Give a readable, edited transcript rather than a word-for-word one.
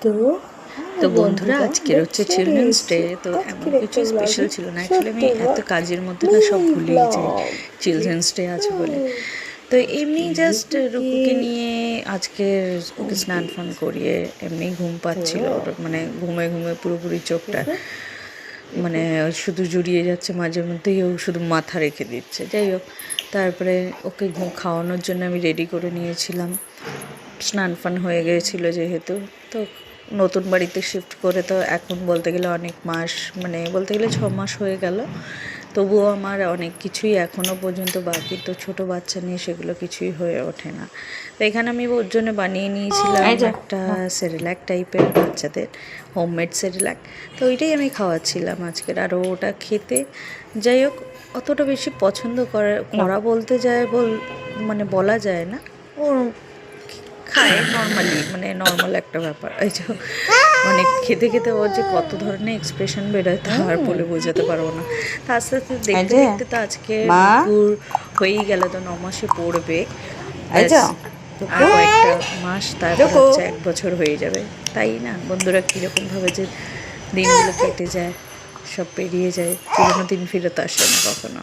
তো তো বন্ধুরা আজকের হচ্ছে চিলড্রেন্স ডে। তো এমন কিছু স্পেশাল ছিল না, অ্যাকচুয়ালি আমি এত কাজের মধ্যে না সব ভুলেই যাই চিলড্রেন্স ডে আছে বলে। তো এমনি জাস্ট রুকুকে নিয়ে আজকে ওকে স্নান ফান করিয়ে এমনি ঘুম পাচ্ছিল, ওর মানে ঘুমে ঘুমে পুরোপুরি চোখটা মানে শুধু জুড়িয়ে যাচ্ছে, মাঝে মধ্যেই ও শুধু মাথা রেখে দিচ্ছে। যাই হোক, তারপরে ওকে খাওয়ানোর জন্য আমি রেডি করে নিয়েছিলাম। স্নান ফান হয়ে গিয়েছিলো যেহেতু। তো নতুন বাড়িতে শিফট করে তো এখন বলতে গেলে অনেক মাস, মানে বলতে গেলে 6 মাস হয়ে গেল। তবুও আমার অনেক কিছুই এখনও পর্যন্ত বাকি। তো ছোটো বাচ্চা নিয়ে সেগুলো কিছুই হয়ে ওঠে না। তো এখানে আমি ওর জন্য বানিয়ে নিয়েছিলাম একটা সেরেল্যাক টাইপের বাচ্চাদের হোমমেড সেরেল্যাক। তো ওইটাই আমি খাওয়াচ্ছিলাম আজকের। আর ওটা খেতে যাই হোক অতটা বেশি পছন্দ করা বলতে যায় মানে বলা যায় না। ও খায় নর্মালি, মানে নর্মাল একটা ব্যাপার। এই যে মানে খেতে খেতে ওর যে কত ধরনের এক্সপ্রেশন বেরোয় তা আর বলে বোঝাতে পারবো না। তা আস্তে আস্তে দেখতে দেখতে তো আজকে রুকুর হয়েই গেল, তো 9 মাসে পড়বে। ব্যাস আর কয়েকটা মাস, তারপর হচ্ছে 1 বছর হয়ে যাবে। তাই না বন্ধুরা, কীরকমভাবে যে দিনগুলো কেটে যায়, সব পেরিয়ে যায়, পুরোনো দিন ফিরত আসে না কখনো।